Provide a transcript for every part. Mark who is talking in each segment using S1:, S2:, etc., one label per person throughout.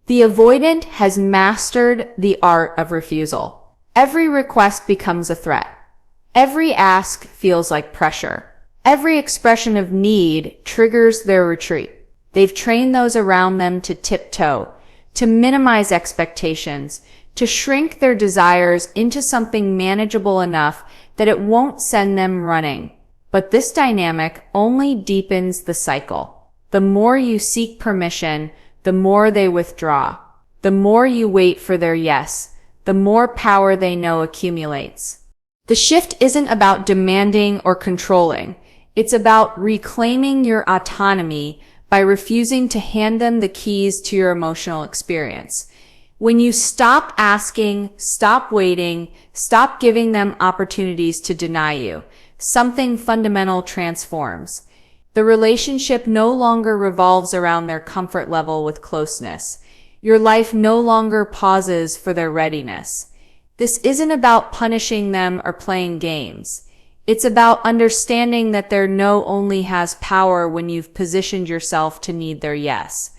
S1: The avoidant has mastered the art of refusal. Every request becomes a threat. Every ask feels like pressure. Every expression of need triggers their retreat. They've trained those around them to tiptoe, to minimize expectations, to shrink their desires into something manageable enough that it won't send them running. But this dynamic only deepens the cycle. The more you seek permission, the more they withdraw. The more you wait for their yes, the more power they know accumulates. The shift isn't about demanding or controlling. It's about reclaiming your autonomy by refusing to hand them the keys to your emotional experience. When you stop asking, stop waiting, stop giving them opportunities to deny you, something fundamental transforms. The relationship no longer revolves around their comfort level with closeness. Your life no longer pauses for their readiness. This isn't about punishing them or playing games. It's about understanding that their no only has power when you've positioned yourself to need their yes.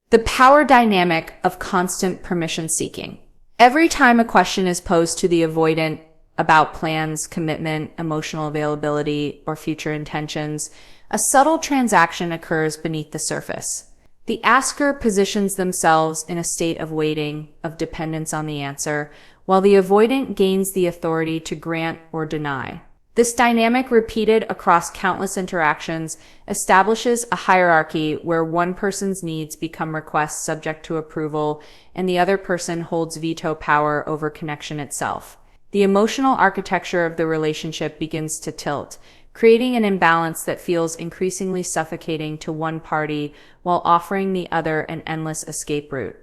S1: The power dynamic of constant permission seeking. Every time a question is posed to the avoidant about plans, commitment, emotional availability, or future intentions, a subtle transaction occurs beneath the surface. The asker positions themselves in a state of waiting, of dependence on the answer, while the avoidant gains the authority to grant or deny. This dynamic, repeated across countless interactions, establishes a hierarchy where one person's needs become requests subject to approval, and the other person holds veto power over connection itself. The emotional architecture of the relationship begins to tilt, creating an imbalance that feels increasingly suffocating to one party while offering the other an endless escape route.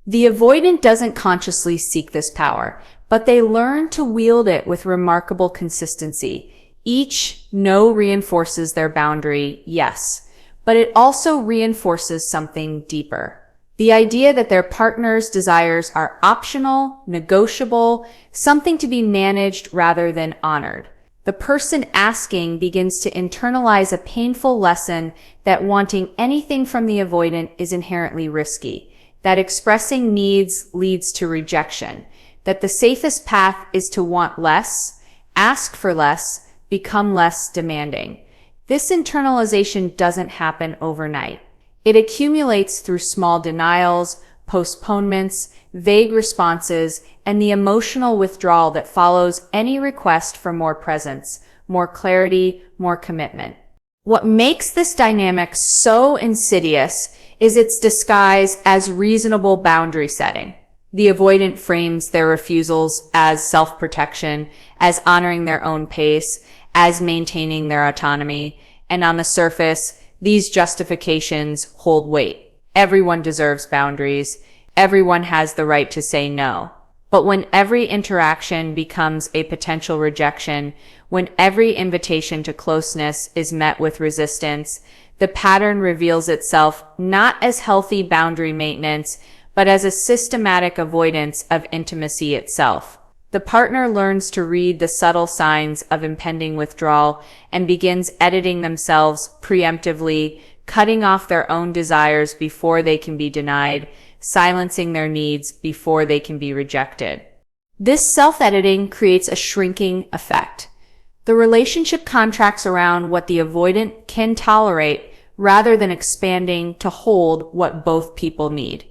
S1: The avoidant doesn't consciously seek this power, but they learn to wield it with remarkable consistency. Each no reinforces their boundary, yes, but it also reinforces something deeper. The idea that their partner's desires are optional, negotiable, something to be managed rather than honored. The person asking begins to internalize a painful lesson that wanting anything from the avoidant is inherently risky, that expressing needs leads to rejection, that the safest path is to want less, ask for less, become less demanding. This internalization doesn't happen overnight. It accumulates through small denials, postponements, vague responses, and the emotional withdrawal that follows any request for more presence, more clarity, more commitment. What makes this dynamic so insidious is its disguise as reasonable boundary setting. The avoidant frames their refusals as self-protection, as honoring their own pace, as maintaining their autonomy, and on the surface, these justifications hold weight. Everyone deserves boundaries. Everyone has the right to say no. But when every interaction becomes a potential rejection, when every invitation to closeness is met with resistance, the pattern reveals itself not as healthy boundary maintenance, but as a systematic avoidance of intimacy itself. The partner learns to read the subtle signs of impending withdrawal and begins editing themselves preemptively, cutting off their own desires before they can be denied, silencing their needs before they can be rejected. This self-editing creates a shrinking effect. The relationship contracts around what the avoidant can tolerate rather than expanding to hold what both people need.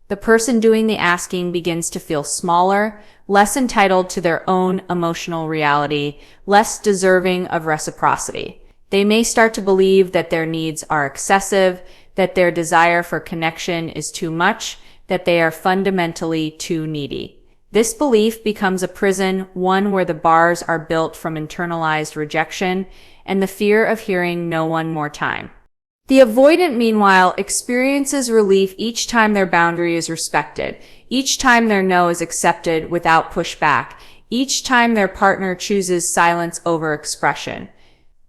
S1: The person doing the asking begins to feel smaller, less entitled to their own emotional reality, less deserving of reciprocity. They may start to believe that their needs are excessive, that their desire for connection is too much, that they are fundamentally too needy. This belief becomes a prison, one where the bars are built from internalized rejection and the fear of hearing no one more time. The avoidant, meanwhile, experiences relief each time their boundary is respected, each time their no is accepted without pushback, each time their partner chooses silence over expression.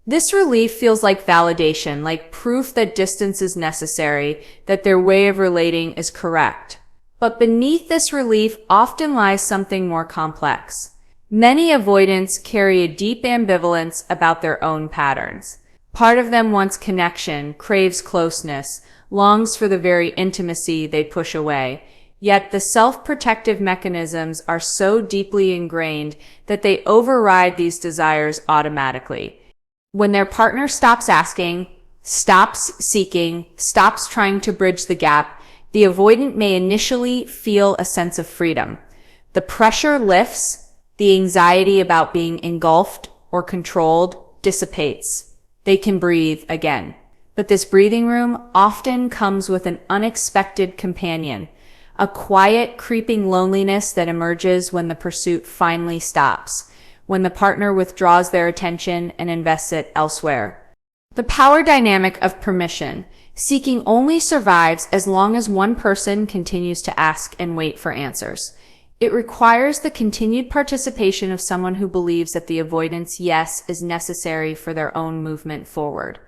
S1: This relief feels like validation, like proof that distance is necessary, that their way of relating is correct. But beneath this relief often lies something more complex. Many avoidants carry a deep ambivalence about their own patterns. Part of them wants connection, craves closeness, longs for the very intimacy they push away. Yet the self-protective mechanisms are so deeply ingrained that they override these desires automatically. When their partner stops asking, stops seeking, stops trying to bridge the gap, the avoidant may initially feel a sense of freedom. The pressure lifts, the anxiety about being engulfed or controlled dissipates. They can breathe again. But this breathing room often comes with an unexpected companion, a quiet, creeping loneliness that emerges when the pursuit finally stops, when the partner withdraws their attention and invests it elsewhere. The power dynamic of permission. Seeking only survives as long as one person continues to ask and wait for answers. It requires the continued participation of someone who believes that the avoidance yes is necessary for their own movement forward.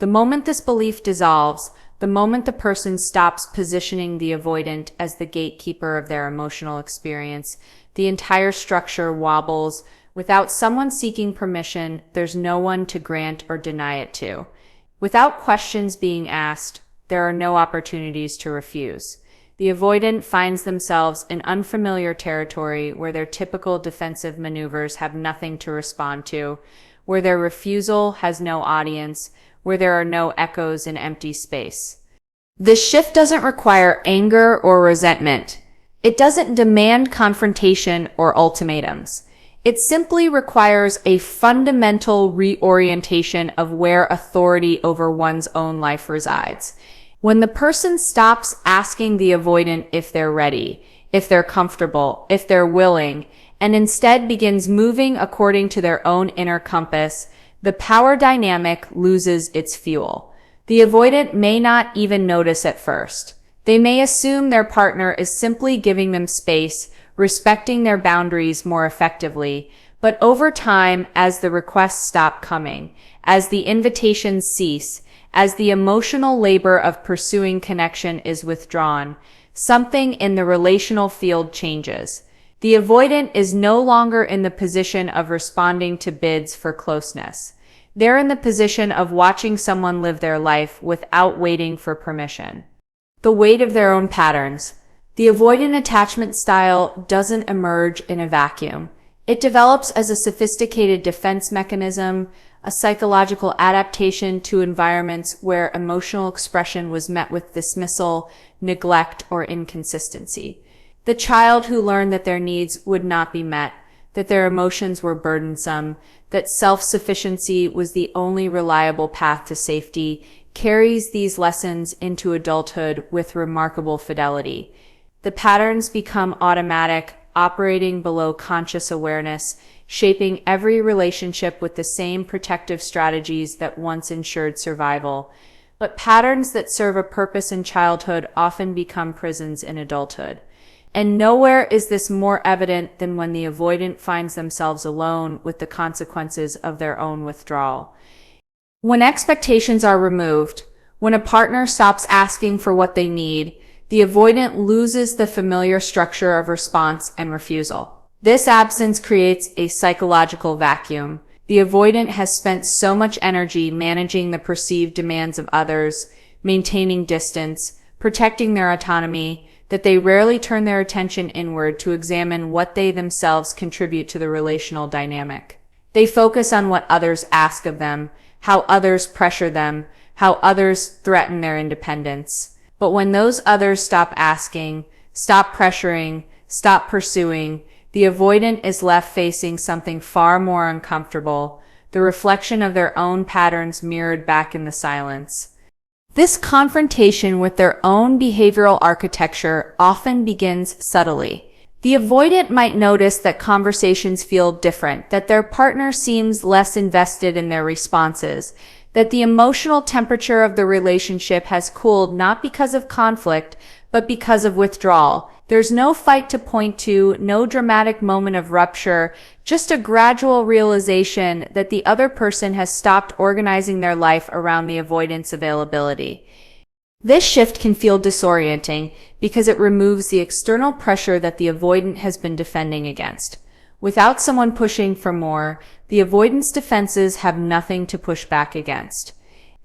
S1: The moment this belief dissolves, the moment the person stops positioning the avoidant as the gatekeeper of their emotional experience, the entire structure wobbles. Without someone seeking permission, there's no one to grant or deny it to. Without questions being asked, there are no opportunities to refuse. The avoidant finds themselves in unfamiliar territory where their typical defensive maneuvers have nothing to respond to, where their refusal has no audience, where there are no echoes in empty space. This shift doesn't require anger or resentment. It doesn't demand confrontation or ultimatums. It simply requires a fundamental reorientation of where authority over one's own life resides. When the person stops asking the avoidant if they're ready, if they're comfortable, if they're willing, and instead begins moving according to their own inner compass, the power dynamic loses its fuel. The avoidant may not even notice at first. They may assume their partner is simply giving them space, respecting their boundaries more effectively, but over time, as the requests stop coming, as the invitations cease, as the emotional labor of pursuing connection is withdrawn, something in the relational field changes. The avoidant is no longer in the position of responding to bids for closeness. They're in the position of watching someone live their life without waiting for permission. The weight of their own patterns. The avoidant attachment style doesn't emerge in a vacuum. It develops as a sophisticated defense mechanism, a psychological adaptation to environments where emotional expression was met with dismissal, neglect, or inconsistency. The child who learned that their needs would not be met, that their emotions were burdensome, that self-sufficiency was the only reliable path to safety, carries these lessons into adulthood with remarkable fidelity. The patterns become automatic, operating below conscious awareness, shaping every relationship with the same protective strategies that once ensured survival. But patterns that serve a purpose in childhood often become prisons in adulthood. And nowhere is this more evident than when the avoidant finds themselves alone with the consequences of their own withdrawal. When expectations are removed, when a partner stops asking for what they need, the avoidant loses the familiar structure of response and refusal. This absence creates a psychological vacuum. The avoidant has spent so much energy managing the perceived demands of others, maintaining distance, protecting their autonomy, that they rarely turn their attention inward to examine what they themselves contribute to the relational dynamic. They focus on what others ask of them, how others pressure them, how others threaten their independence. But when those others stop asking, stop pressuring, stop pursuing, the avoidant is left facing something far more uncomfortable, the reflection of their own patterns mirrored back in the silence. This confrontation with their own behavioral architecture often begins subtly. The avoidant might notice that conversations feel different, that their partner seems less invested in their responses, that the emotional temperature of the relationship has cooled not because of conflict, but because of withdrawal. There's no fight to point to, no dramatic moment of rupture, just a gradual realization that the other person has stopped organizing their life around the avoidance availability. This shift can feel disorienting because it removes the external pressure that the avoidant has been defending against. Without someone pushing for more, the avoidance defenses have nothing to push back against.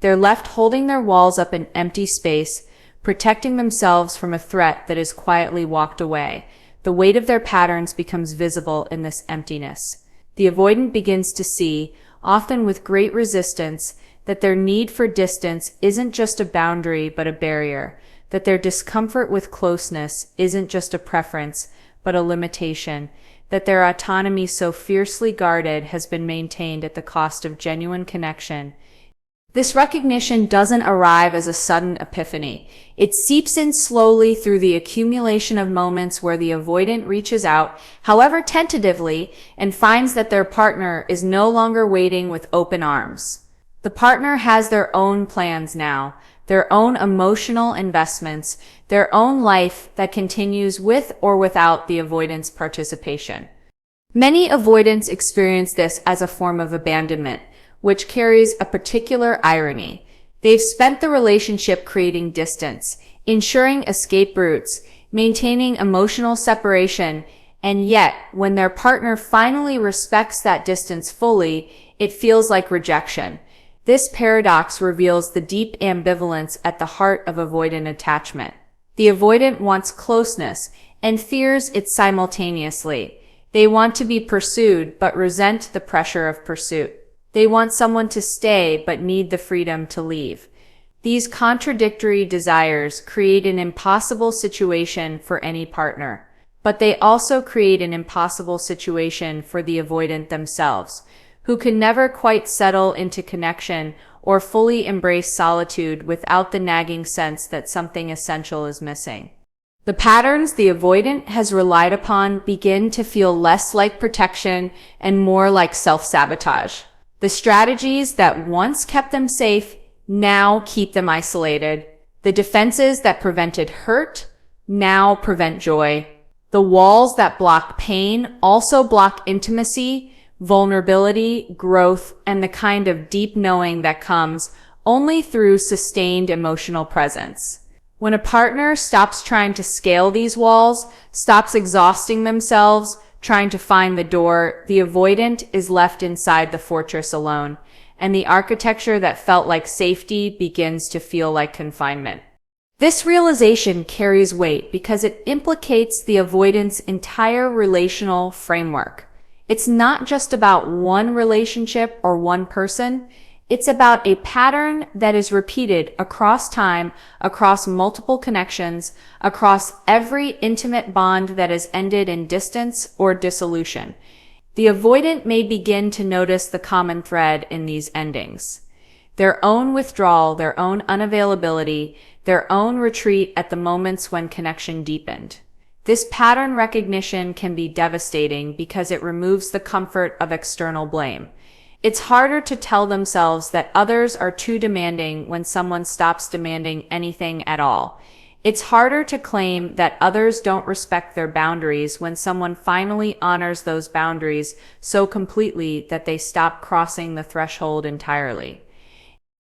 S1: They're left holding their walls up in empty space, protecting themselves from a threat that is quietly walked away. The weight of their patterns becomes visible in this emptiness. The avoidant begins to see, often with great resistance, that their need for distance isn't just a boundary but a barrier, that their discomfort with closeness isn't just a preference but a limitation, that their autonomy so fiercely guarded has been maintained at the cost of genuine connection. This recognition doesn't arrive as a sudden epiphany. It seeps in slowly through the accumulation of moments where the avoidant reaches out, however tentatively, and finds that their partner is no longer waiting with open arms. The partner has their own plans now, their own emotional investments, their own life that continues with or without the avoidant's participation. Many avoidants experience this as a form of abandonment, which carries a particular irony. They've spent the relationship creating distance, ensuring escape routes, maintaining emotional separation, and yet, when their partner finally respects that distance fully, it feels like rejection. This paradox reveals the deep ambivalence at the heart of avoidant attachment. The avoidant wants closeness and fears it simultaneously. They want to be pursued but resent the pressure of pursuit. They want someone to stay but need the freedom to leave. These contradictory desires create an impossible situation for any partner, but they also create an impossible situation for the avoidant themselves, who can never quite settle into connection or fully embrace solitude without the nagging sense that something essential is missing. The patterns the avoidant has relied upon begin to feel less like protection and more like self-sabotage. The strategies that once kept them safe now keep them isolated. The defenses that prevented hurt now prevent joy. The walls that block pain also block intimacy, vulnerability, growth, and the kind of deep knowing that comes only through sustained emotional presence. When a partner stops trying to scale these walls, stops exhausting themselves, trying to find the door, the avoidant is left inside the fortress alone, and the architecture that felt like safety begins to feel like confinement. This realization carries weight because it implicates the avoidant's entire relational framework. It's not just about one relationship or one person. It's about a pattern that is repeated across time, across multiple connections, across every intimate bond that has ended in distance or dissolution. The avoidant may begin to notice the common thread in these endings: their own withdrawal, their own unavailability, their own retreat at the moments when connection deepened. This pattern recognition can be devastating because it removes the comfort of external blame. It's harder to tell themselves that others are too demanding when someone stops demanding anything at all. It's harder to claim that others don't respect their boundaries when someone finally honors those boundaries so completely that they stop crossing the threshold entirely.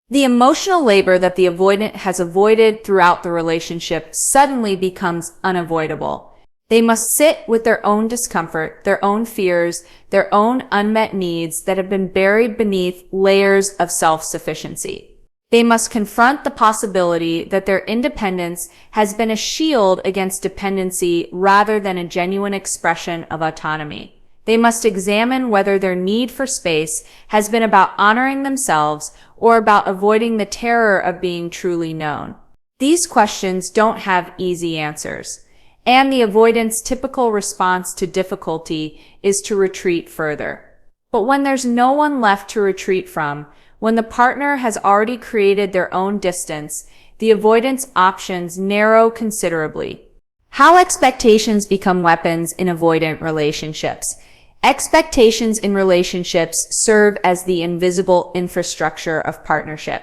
S1: The emotional labor that the avoidant has avoided throughout the relationship suddenly becomes unavoidable. They must sit with their own discomfort, their own fears, their own unmet needs that have been buried beneath layers of self-sufficiency. They must confront the possibility that their independence has been a shield against dependency rather than a genuine expression of autonomy. They must examine whether their need for space has been about honoring themselves or about avoiding the terror of being truly known. These questions don't have easy answers, and the avoidant's typical response to difficulty is to retreat further. But when there's no one left to retreat from, when the partner has already created their own distance, the avoidance options narrow considerably. How expectations become weapons in avoidant relationships. Expectations in relationships serve as the invisible infrastructure of partnership.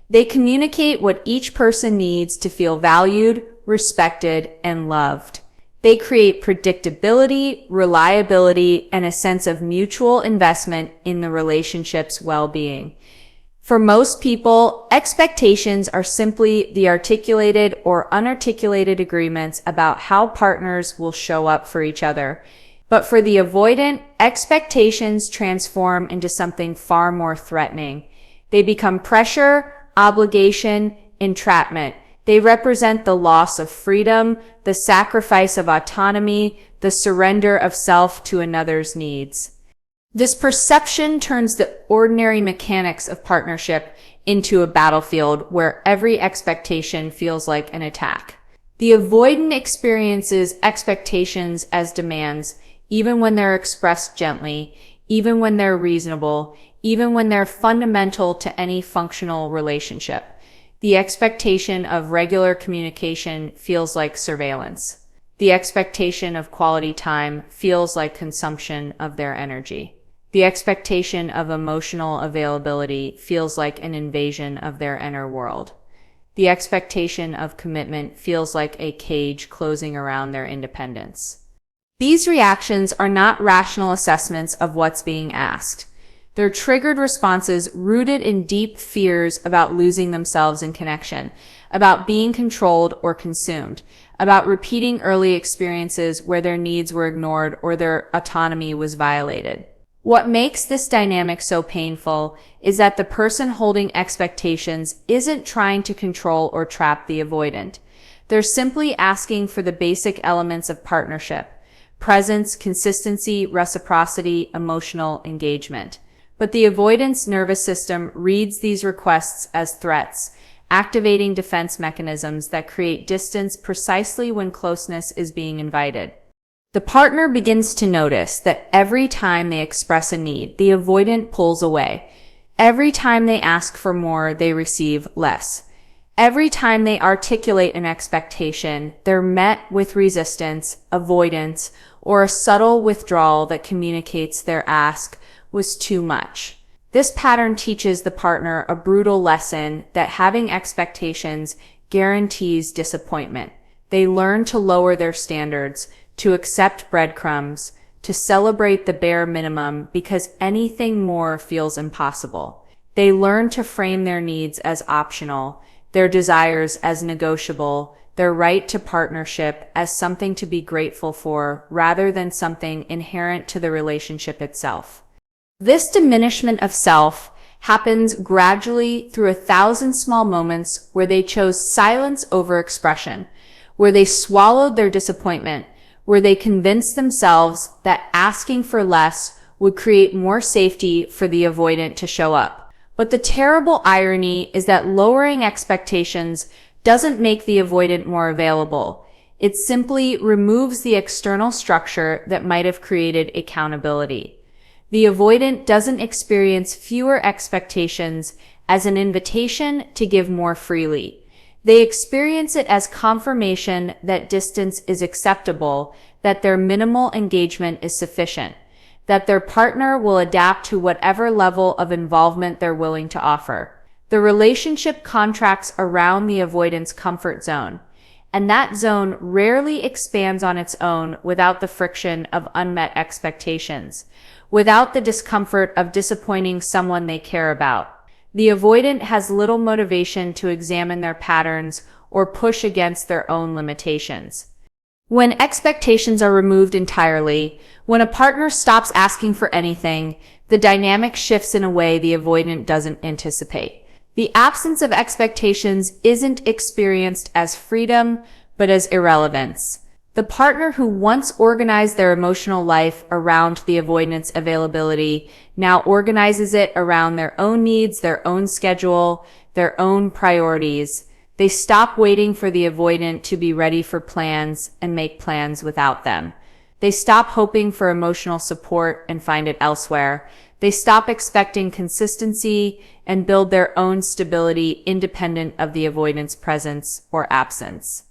S1: They communicate what each person needs to feel valued, respected, and loved. They create predictability, reliability, and a sense of mutual investment in the relationship's well-being. For most people, expectations are simply the articulated or unarticulated agreements about how partners will show up for each other. But for the avoidant, expectations transform into something far more threatening. They become pressure, obligation, entrapment. They represent the loss of freedom, the sacrifice of autonomy, the surrender of self to another's needs. This perception turns the ordinary mechanics of partnership into a battlefield where every expectation feels like an attack. The avoidant experiences expectations as demands, even when they're expressed gently, even when they're reasonable, even when they're fundamental to any functional relationship. The expectation of regular communication feels like surveillance. The expectation of quality time feels like consumption of their energy. The expectation of emotional availability feels like an invasion of their inner world. The expectation of commitment feels like a cage closing around their independence. These reactions are not rational assessments of what's being asked. They're triggered responses rooted in deep fears about losing themselves in connection, about being controlled or consumed, about repeating early experiences where their needs were ignored or their autonomy was violated. What makes this dynamic so painful is that the person holding expectations isn't trying to control or trap the avoidant. They're simply asking for the basic elements of partnership: presence, consistency, reciprocity, emotional engagement. But the avoidance nervous system reads these requests as threats, activating defense mechanisms that create distance precisely when closeness is being invited. The partner begins to notice that every time they express a need, the avoidant pulls away. Every time they ask for more, they receive less. Every time they articulate an expectation, they're met with resistance, avoidance, or a subtle withdrawal that communicates their ask was too much. This pattern teaches the partner a brutal lesson that having expectations guarantees disappointment. They learn to lower their standards, to accept breadcrumbs, to celebrate the bare minimum because anything more feels impossible. They learn to frame their needs as optional, their desires as negotiable, their right to partnership as something to be grateful for rather than something inherent to the relationship itself. This diminishment of self happens gradually through 1,000 small moments where they chose silence over expression, where they swallowed their disappointment, where they convinced themselves that asking for less would create more safety for the avoidant to show up. But the terrible irony is that lowering expectations doesn't make the avoidant more available. It simply removes the external structure that might have created accountability. The avoidant doesn't experience fewer expectations as an invitation to give more freely. They experience it as confirmation that distance is acceptable, that their minimal engagement is sufficient, that their partner will adapt to whatever level of involvement they're willing to offer. The relationship contracts around the avoidant's comfort zone, and that zone rarely expands on its own without the friction of unmet expectations, without the discomfort of disappointing someone they care about. The avoidant has little motivation to examine their patterns or push against their own limitations. When expectations are removed entirely, when a partner stops asking for anything, the dynamic shifts in a way the avoidant doesn't anticipate. The absence of expectations isn't experienced as freedom, but as irrelevance. The partner who once organized their emotional life around the avoidant's availability now organizes it around their own needs, their own schedule, their own priorities. They stop waiting for the avoidant to be ready for plans and make plans without them. They stop hoping for emotional support and find it elsewhere. They stop expecting consistency and build their own stability independent of the avoidant's presence or absence.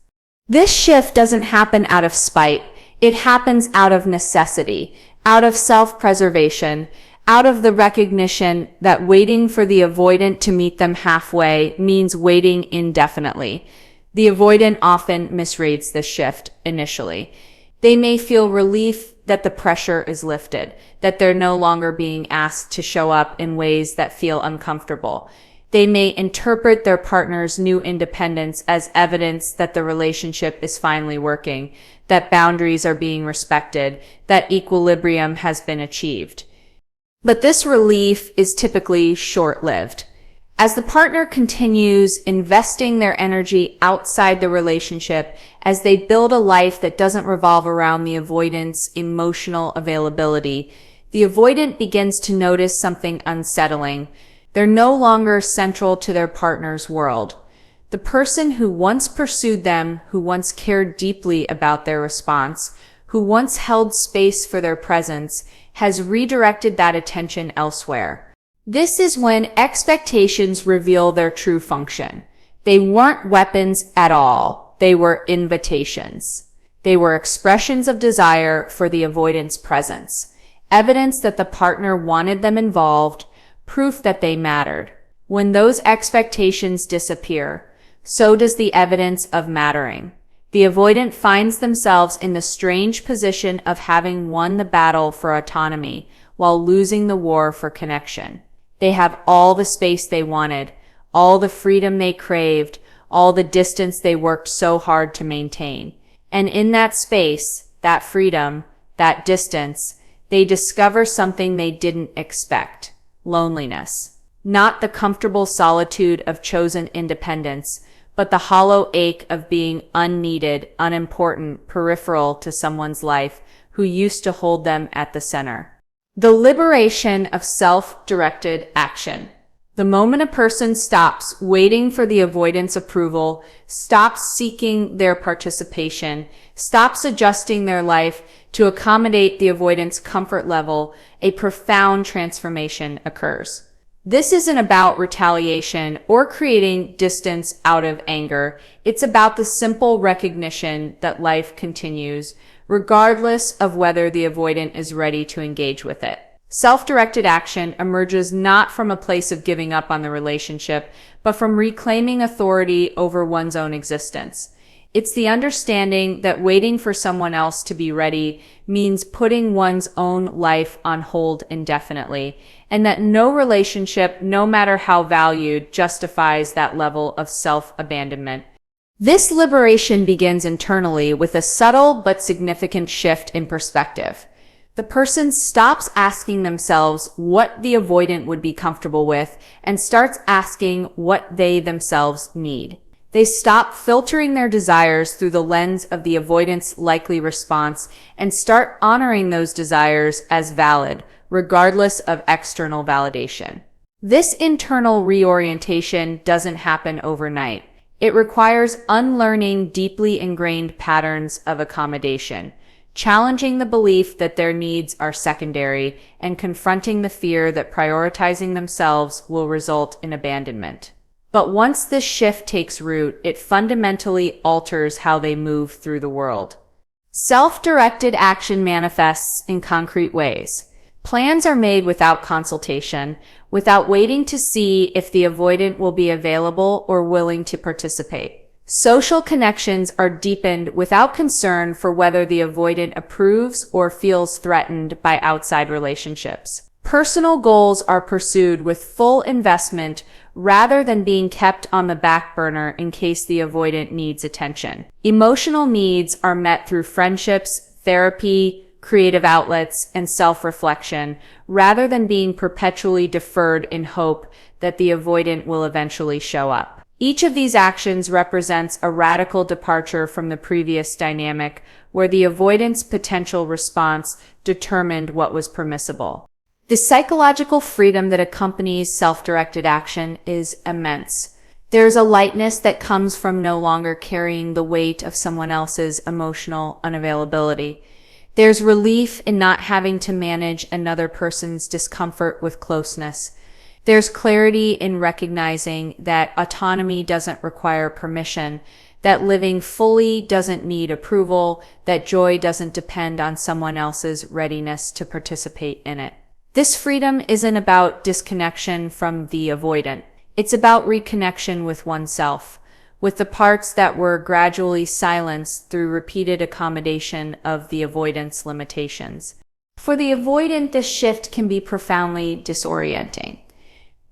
S1: This shift doesn't happen out of spite. It happens out of necessity, out of self-preservation, out of the recognition that waiting for the avoidant to meet them halfway means waiting indefinitely. The avoidant often misreads this shift initially. They may feel relief that the pressure is lifted, that they're no longer being asked to show up in ways that feel uncomfortable. They may interpret their partner's new independence as evidence that the relationship is finally working, that boundaries are being respected, that equilibrium has been achieved. But this relief is typically short-lived. As the partner continues investing their energy outside the relationship, as they build a life that doesn't revolve around the avoidant's emotional availability, the avoidant begins to notice something unsettling. They're no longer central to their partner's world. The person who once pursued them, who once cared deeply about their response, who once held space for their presence, has redirected that attention elsewhere. This is when expectations reveal their true function. They weren't weapons at all. They were invitations. They were expressions of desire for the avoidant's presence, evidence that the partner wanted them involved, proof that they mattered. When those expectations disappear, so does the evidence of mattering. The avoidant finds themselves in the strange position of having won the battle for autonomy while losing the war for connection. They have all the space they wanted, all the freedom they craved, all the distance they worked so hard to maintain. And in that space, that freedom, that distance, they discover something they didn't expect: loneliness. Not the comfortable solitude of chosen independence, but the hollow ache of being unneeded, unimportant, peripheral to someone's life who used to hold them at the center. The liberation of self-directed action. The moment a person stops waiting for the avoidant's approval, stops seeking their participation, stops adjusting their life to accommodate the avoidant's comfort level, a profound transformation occurs. This isn't about retaliation or creating distance out of anger. It's about the simple recognition that life continues, regardless of whether the avoidant is ready to engage with it. Self-directed action emerges not from a place of giving up on the relationship, but from reclaiming authority over one's own existence. It's the understanding that waiting for someone else to be ready means putting one's own life on hold indefinitely, and that no relationship, no matter how valued, justifies that level of self-abandonment. This liberation begins internally with a subtle but significant shift in perspective. The person stops asking themselves what the avoidant would be comfortable with and starts asking what they themselves need. They stop filtering their desires through the lens of the avoidant's likely response and start honoring those desires as valid, regardless of external validation. This internal reorientation doesn't happen overnight. It requires unlearning deeply ingrained patterns of accommodation, challenging the belief that their needs are secondary, and confronting the fear that prioritizing themselves will result in abandonment. But once this shift takes root, it fundamentally alters how they move through the world. Self-directed action manifests in concrete ways. Plans are made without consultation, without waiting to see if the avoidant will be available or willing to participate. Social connections are deepened without concern for whether the avoidant approves or feels threatened by outside relationships. Personal goals are pursued with full investment rather than being kept on the back burner in case the avoidant needs attention. Emotional needs are met through friendships, therapy, creative outlets, and self-reflection, rather than being perpetually deferred in hope that the avoidant will eventually show up. Each of these actions represents a radical departure from the previous dynamic, where the avoidant's potential response determined what was permissible. The psychological freedom that accompanies self-directed action is immense. There's a lightness that comes from no longer carrying the weight of someone else's emotional unavailability. There's relief in not having to manage another person's discomfort with closeness. There's clarity in recognizing that autonomy doesn't require permission, that living fully doesn't need approval, that joy doesn't depend on someone else's readiness to participate in it. This freedom isn't about disconnection from the avoidant. It's about reconnection with oneself, with the parts that were gradually silenced through repeated accommodation of the avoidant's limitations. For the avoidant, this shift can be profoundly disorienting.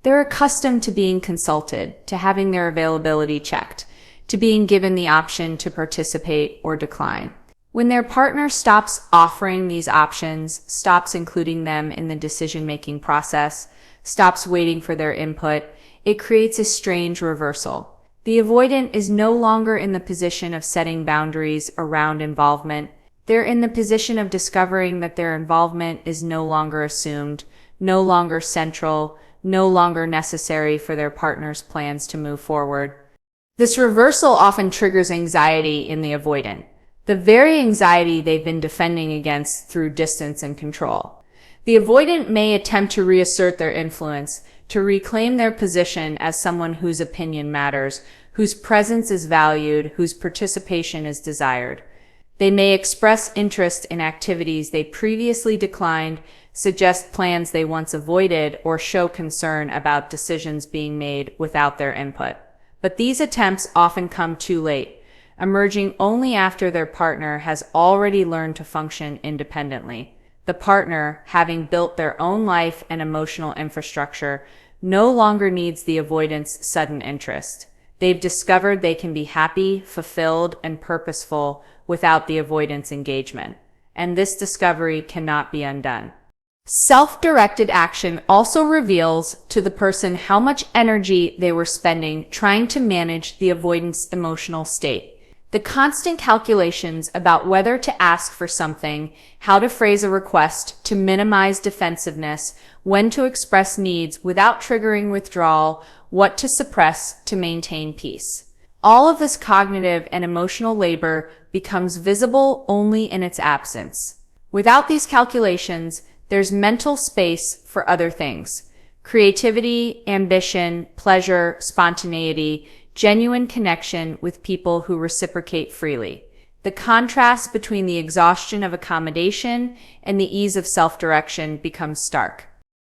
S1: They're accustomed to being consulted, to having their availability checked, to being given the option to participate or decline. When their partner stops offering these options, stops including them in the decision-making process, stops waiting for their input, it creates a strange reversal. The avoidant is no longer in the position of setting boundaries around involvement. They're in the position of discovering that their involvement is no longer assumed, no longer central, no longer necessary for their partner's plans to move forward. This reversal often triggers anxiety in the avoidant, the very anxiety they've been defending against through distance and control. The avoidant may attempt to reassert their influence, to reclaim their position as someone whose opinion matters, whose presence is valued, whose participation is desired. They may express interest in activities they previously declined, suggest plans they once avoided, or show concern about decisions being made without their input. But these attempts often come too late, emerging only after their partner has already learned to function independently. The partner, having built their own life and emotional infrastructure, no longer needs the avoidant's sudden interest. They've discovered they can be happy, fulfilled, and purposeful without the avoidant's engagement. And this discovery cannot be undone. Self-directed action also reveals to the person how much energy they were spending trying to manage the avoidant's emotional state. The constant calculations about whether to ask for something, how to phrase a request to minimize defensiveness, when to express needs without triggering withdrawal, what to suppress to maintain peace. All of this cognitive and emotional labor becomes visible only in its absence. Without these calculations, there's mental space for other things: creativity, ambition, pleasure, spontaneity, genuine connection with people who reciprocate freely. The contrast between the exhaustion of accommodation and the ease of self-direction becomes stark.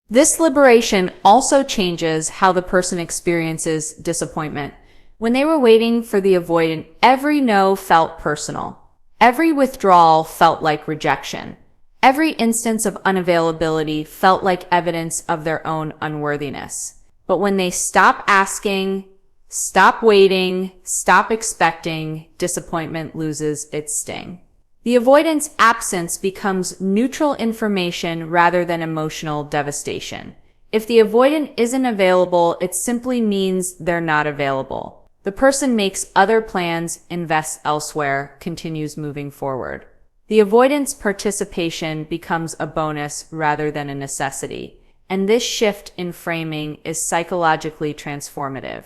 S1: This liberation also changes how the person experiences disappointment. When they were waiting for the avoidant, every no felt personal. Every withdrawal felt like rejection. Every instance of unavailability felt like evidence of their own unworthiness. But when they stop asking, stop waiting, stop expecting, disappointment loses its sting. The avoidant's absence becomes neutral information rather than emotional devastation. If the avoidant isn't available, it simply means they're not available. The person makes other plans, invests elsewhere, continues moving forward. The avoidant's participation becomes a bonus rather than a necessity, and this shift in framing is psychologically transformative.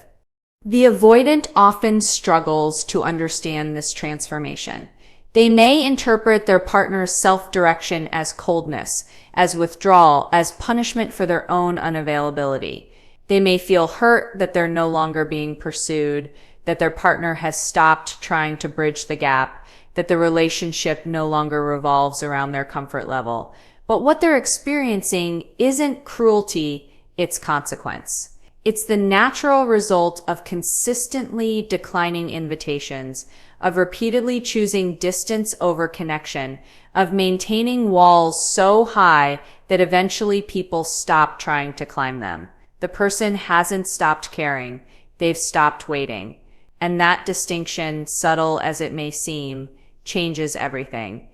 S1: The avoidant often struggles to understand this transformation. They may interpret their partner's self-direction as coldness, as withdrawal, as punishment for their own unavailability. They may feel hurt that they're no longer being pursued, that their partner has stopped trying to bridge the gap, that the relationship no longer revolves around their comfort level. But what they're experiencing isn't cruelty, it's consequence. It's the natural result of consistently declining invitations, of repeatedly choosing distance over connection, of maintaining walls so high that eventually people stop trying to climb them. The person hasn't stopped caring, they've stopped waiting. And that distinction, subtle as it may seem, changes everything.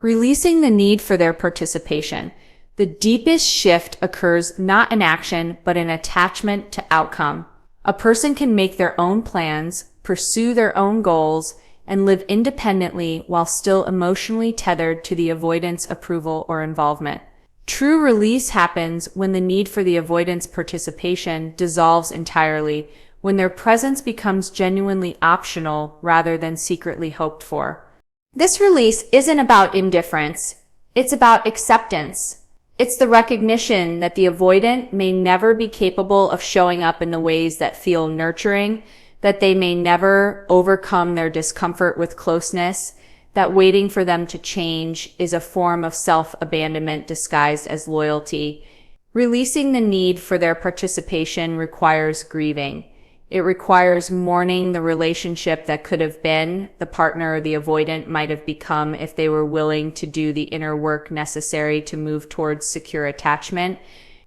S1: Releasing the need for their participation. The deepest shift occurs not in action, but in attachment to outcome. A person can make their own plans, pursue their own goals, and live independently while still emotionally tethered to the avoidant's approval or involvement. True release happens when the need for the avoidant's participation dissolves entirely, when their presence becomes genuinely optional rather than secretly hoped for. This release isn't about indifference, it's about acceptance. It's the recognition that the avoidant may never be capable of showing up in the ways that feel nurturing, that they may never overcome their discomfort with closeness, that waiting for them to change is a form of self-abandonment disguised as loyalty. Releasing the need for their participation requires grieving. It requires mourning the relationship that could have been, the partner the avoidant might have become if they were willing to do the inner work necessary to move towards secure attachment.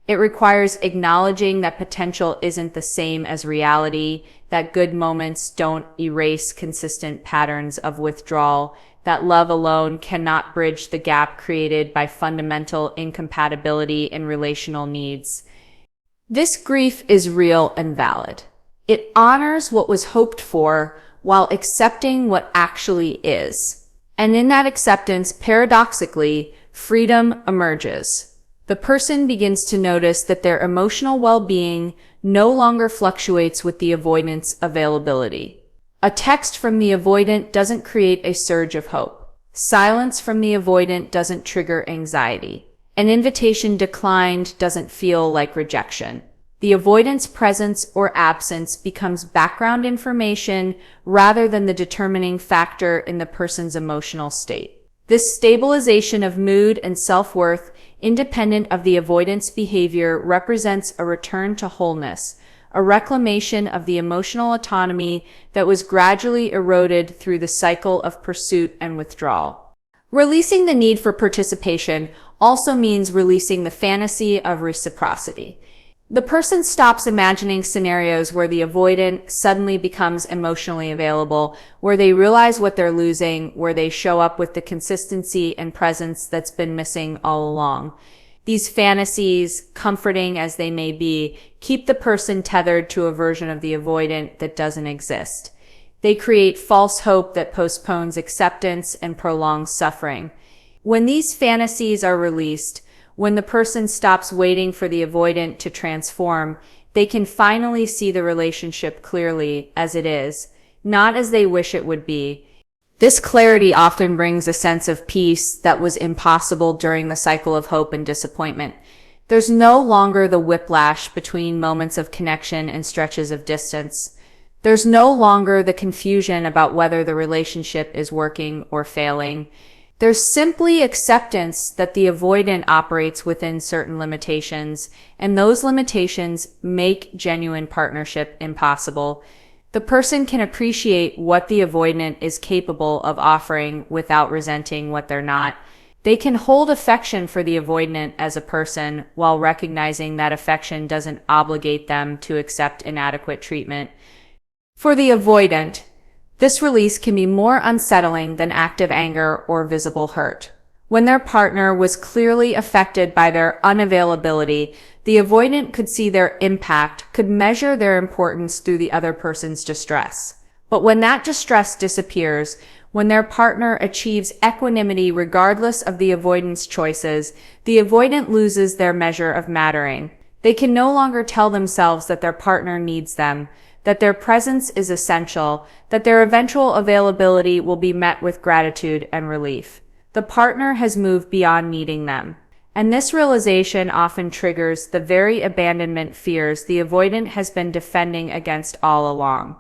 S1: It requires acknowledging that potential isn't the same as reality, that good moments don't erase consistent patterns of withdrawal, that love alone cannot bridge the gap created by fundamental incompatibility in relational needs. This grief is real and valid. It honors what was hoped for while accepting what actually is. And in that acceptance, paradoxically, freedom emerges. The person begins to notice that their emotional well-being no longer fluctuates with the avoidant's availability. A text from the avoidant doesn't create a surge of hope. Silence from the avoidant doesn't trigger anxiety. An invitation declined doesn't feel like rejection. The avoidant's presence or absence becomes background information rather than the determining factor in the person's emotional state. This stabilization of mood and self-worth, independent of the avoidant's behavior, represents a return to wholeness, a reclamation of the emotional autonomy that was gradually eroded through the cycle of pursuit and withdrawal. Releasing the need for participation also means releasing the fantasy of reciprocity. The person stops imagining scenarios where the avoidant suddenly becomes emotionally available, where they realize what they're losing, where they show up with the consistency and presence that's been missing all along. These fantasies, comforting as they may be, keep the person tethered to a version of the avoidant that doesn't exist. They create false hope that postpones acceptance and prolongs suffering. When these fantasies are released, when the person stops waiting for the avoidant to transform, they can finally see the relationship clearly as it is, not as they wish it would be. This clarity often brings a sense of peace that was impossible during the cycle of hope and disappointment. There's no longer the whiplash between moments of connection and stretches of distance. There's no longer the confusion about whether the relationship is working or failing. There's simply acceptance that the avoidant operates within certain limitations, and those limitations make genuine partnership impossible. The person can appreciate what the avoidant is capable of offering without resenting what they're not. They can hold affection for the avoidant as a person while recognizing that affection doesn't obligate them to accept inadequate treatment. For the avoidant, this release can be more unsettling than active anger or visible hurt. When their partner was clearly affected by their unavailability, the avoidant could see their impact, could measure their importance through the other person's distress. But when that distress disappears, when their partner achieves equanimity regardless of the avoidant's choices, the avoidant loses their measure of mattering. They can no longer tell themselves that their partner needs them, that their presence is essential, that their eventual availability will be met with gratitude and relief. The partner has moved beyond needing them. And this realization often triggers the very abandonment fears the avoidant has been defending against all along.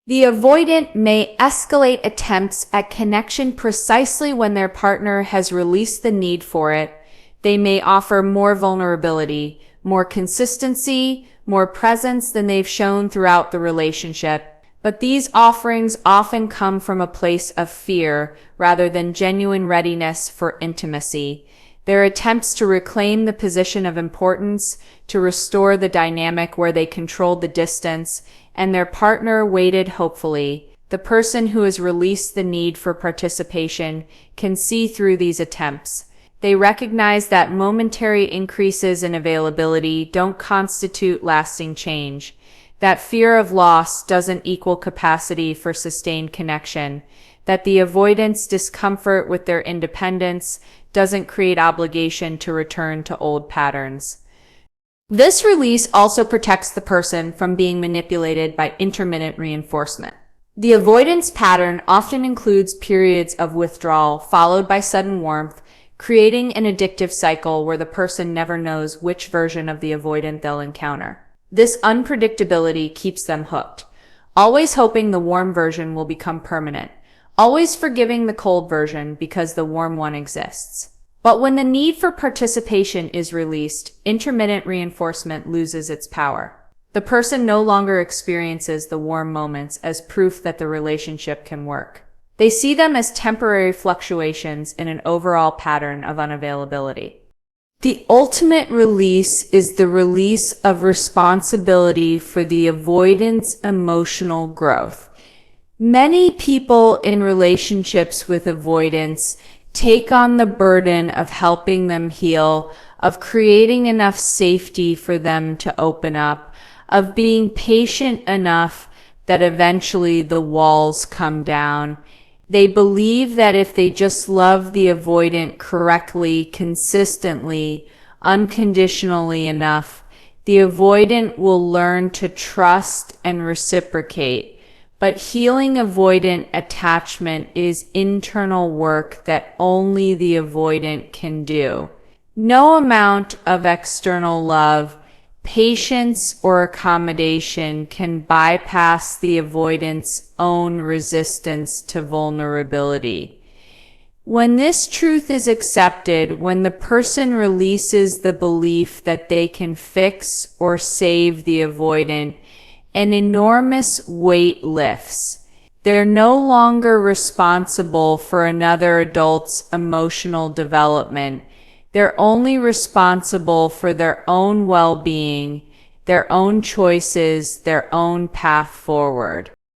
S1: The avoidant may escalate attempts at connection precisely when their partner has released the need for it. They may offer more vulnerability, more consistency, more presence than they've shown throughout the relationship. But these offerings often come from a place of fear rather than genuine readiness for intimacy. Their attempts to reclaim the position of importance, to restore the dynamic where they controlled the distance, and their partner waited hopefully. The person who has released the need for participation can see through these attempts. They recognize that momentary increases in availability don't constitute lasting change, that fear of loss doesn't equal capacity for sustained connection, that the avoidance discomfort with their independence doesn't create obligation to return to old patterns. This release also protects the person from being manipulated by intermittent reinforcement. The avoidance pattern often includes periods of withdrawal followed by sudden warmth, creating an addictive cycle where the person never knows which version of the avoidant they'll encounter. This unpredictability keeps them hooked, always hoping the warm version will become permanent, always forgiving the cold version because the warm one exists. But when the need for participation is released, intermittent reinforcement loses its power. The person no longer experiences the warm moments as proof that the relationship can work. They see them as temporary fluctuations in an overall pattern of unavailability. The ultimate release is the release of responsibility for the avoidant's emotional growth. Many people in relationships with avoidance take on the burden of helping them heal, of creating enough safety for them to open up, of being patient enough that eventually the walls come down. They believe that if they just love the avoidant correctly, consistently, unconditionally enough, the avoidant will learn to trust and reciprocate. But healing avoidant attachment is internal work that only the avoidant can do. No amount of external love, patience, or accommodation can bypass the avoidant's own resistance to vulnerability. When this truth is accepted, when the person releases the belief that they can fix or save the avoidant, an enormous weight lifts. They're no longer responsible for another adult's emotional development. They're only responsible for their own well-being, their own choices, their own path forward.